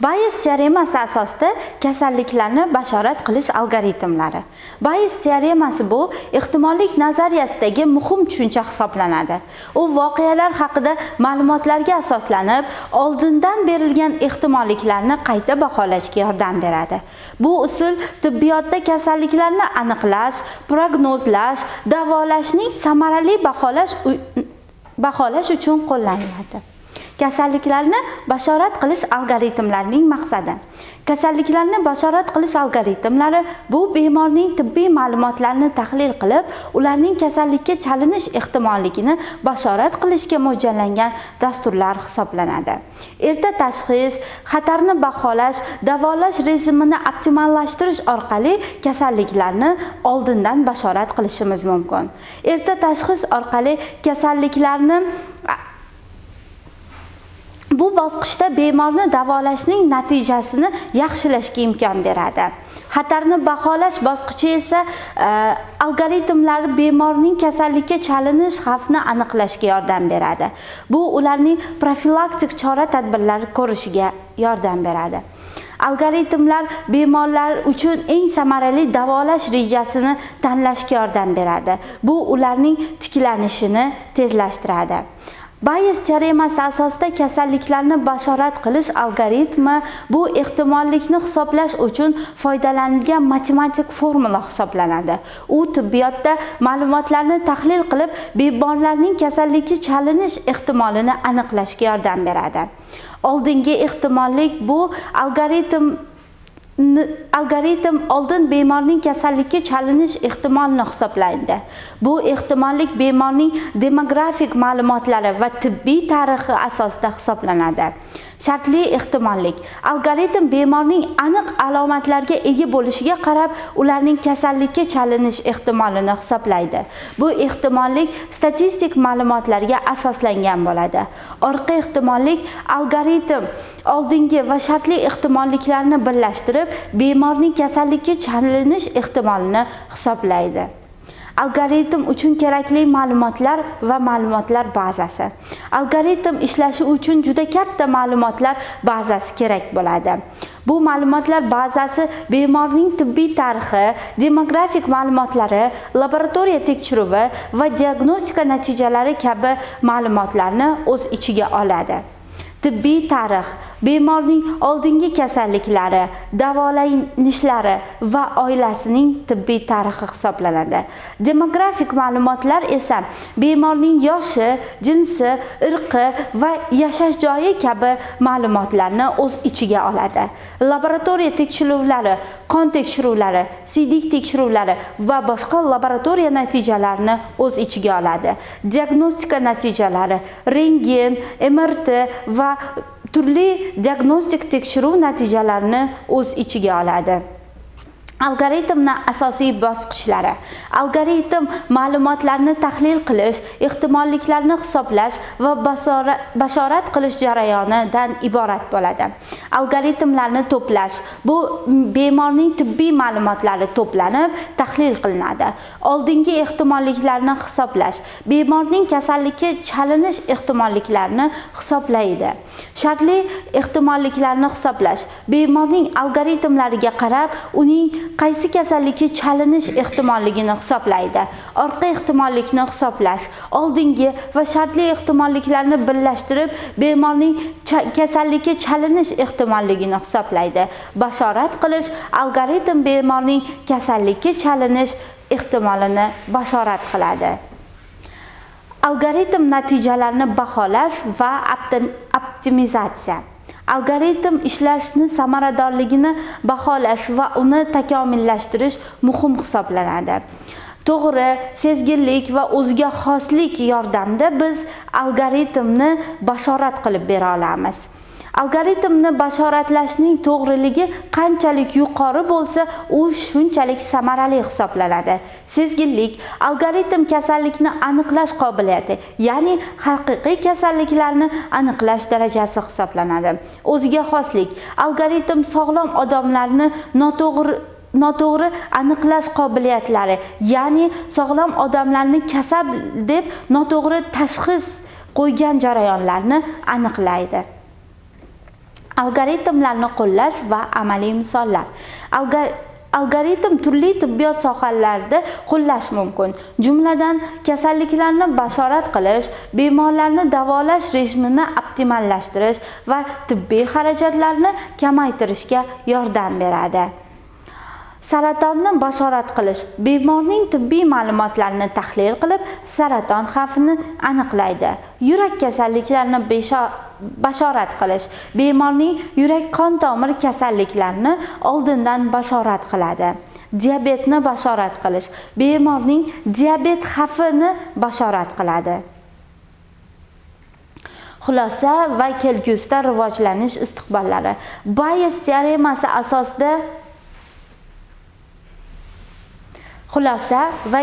Bayes teoremasi asosida kasalliklarni bashorat qilish algoritmlari. Bayes teoremasi bu ehtimollik nazariyasidagi muhim tushuncha hisoblanadi. U voqealar haqida ma'lumotlarga asoslanib, oldindan berilgan ehtimolliklarni qayta baholashga yordam beradi. Bu usul tibbiyotda kasalliklarni aniqlash, prognozlash, davolashning samarali baholash uchun qo'llaniladi. Kasalliklarni bashorat qilish algoritmlarining maqsadi. Kasalliklarni bashorat qilish algoritmlari bu bemorning tibbiy ma'lumotlarini tahlil qilib, ularning kasallikka chalinish ehtimolligini bashorat qilishga mo'ljallangan dasturlar hisoblanadi. Erta tashxis, xatarni baholash, davolash rejimini optimallashtirish orqali kasalliklarni oldindan bashorat qilishimiz mumkin. Erta tashxis orqali kasalliklarni bu bosqichda bemorni davolashning natijasini yaxshilashga imkon beradi. Xatarni baholash bosqichi esa algoritmlar bemorning kasallikka chalinish xavfini aniqlashga yordam beradi. Bu ularning profilaktik chora-tadbirlar ko'rishiga yordam beradi. Algoritmlar bemorlar uchun eng samarali davolash rejasini tanlashga yordam beradi. Bu ularning tiklanishini tezlashtiradi. Bayes teoremasi asosida kasalliklarni bashorat qilish algoritmi bu ehtimollikni hisoblash uchun foydalanilgan matematik formula hisoblanadi. U tibbiyotda ma'lumotlarni tahlil qilib, bemorlarning kasallikka chalinish ehtimolini aniqlashga yordam beradi. Oldingi ehtimollik bu algoritm oldin bemorning kasallikka chalinish ehtimolini hisoblaydi. Bu ehtimollik bemorning demografik ma'lumotlari va tibbiy tarixi asosida hisoblanadi. Shartli ehtimollik. Algoritm bemorning aniq alomatlarga ega bo'lishiga qarab, ularning kasallikka chalinish ehtimolini hisoblaydi. Bu ehtimollik statistik ma'lumotlarga asoslangan bo'ladi. Orqa ehtimollik algoritm oldingi va shartli ehtimolliklarni birlashtirib, bemorning kasallikka chalinish ehtimolini hisoblaydi. Algoritm uchun kerakli ma'lumotlar va ma'lumotlar bazasi. Algoritm ishlashi uchun juda katta ma'lumotlar bazasi kerak bo'ladi. Bu ma'lumotlar bazasi bemorning tibbiy tarixi, demografik ma'lumotlari, laboratoriya tekshiruvi va diagnostika natijalari kabi ma'lumotlarni o'z ichiga oladi. Tibbiy tarix bemorning oldingi kasalliklari, davolanishlari va oilasining tibbiy tarixi hisoblanadi. Demografik ma'lumotlar esa bemorning yoshi, jinsi, irqi va yashash joyi kabi ma'lumotlarni o'z ichiga oladi. Laboratoriya tekshiruvlari, qon tekshiruvlari, siydik tekshiruvlari va boshqa laboratoriya natijalarini o'z ichiga oladi. Diagnostika natijalari, rentgen, MRT va turli diagnostik tekshiruv natijalarini o'z ichiga oladi. Algoritmning asosiy bosqichlari. Algoritm ma'lumotlarni tahlil qilish, ehtimolliklarni hisoblash va bashorat qilish jarayonidan iborat bo'ladi. Algoritmlarni to'plash. Bu bemorning tibbiy ma'lumotlari to'planib, tahlil qilinadi. Oldingi ehtimolliklarni hisoblash. Bemorning kasallikka chalinish ehtimolliklarini hisoblaydi. Shartli ehtimolliklarni hisoblash. Bemorning algoritmlariga qarab, uning qaysi kasallikka chalinish ehtimolligini hisoblaydi. Orqa ehtimollikni hisoblash. Oldingi va shartli ehtimolliklarni birlashtirib, bemorning kasallikka chalinish ehtimolligini hisoblaydi. Bashorat qilish algoritm bemorning kasallikka chalinish ehtimolini bashorat qiladi. Algoritm natijalarini baholash va optimizatsiya. Algoritm ishlashni samaradorligini baholash va uni takomillashtirish muhim hisoblanadi. To'g'ri, sezgirlik va o'ziga xoslik yordamida biz algoritmni bashorat qilib bera olamiz. Algoritmni bashoratlashning to'g'riligi qanchalik yuqori bo'lsa, u shunchalik samarali hisoblanadi. Sezgirlik algoritm kasallikni aniqlash qobiliyati, ya'ni haqiqiy kasalliklarni aniqlash darajasi hisoblanadi. O'ziga xoslik algoritm sog'lom odamlarni noto'g'ri aniqlash qobiliyatlari, ya'ni sog'lom odamlarni kasal deb noto'g'ri tashxis qo'ygan jarayonlarni aniqlaydi. Algoritmlarni qo'llash va amaliy misollar. Algoritm turli tibbiyot sohalarida qo'llash mumkin. Jumladan, kasalliklarni bashorat qilish, bemorlarni davolash rejimini optimallashtirish va tibbiy xarajatlarni kamaytirishga yordam beradi. Saratonni bashorat qilish bemorning tibbiy ma'lumotlarini tahlil qilib, saraton xavfini aniqlaydi. Yurak kasalliklarini bashorat qilish bemorning yurak-qon tomir kasalliklarini oldindan bashorat qiladi. Diabetni bashorat qilish bemorning diabet xavfini bashorat qiladi. Xulosa va kelgusida rivojlanish istiqbollari. Bayes teoremasi asosida xulosa va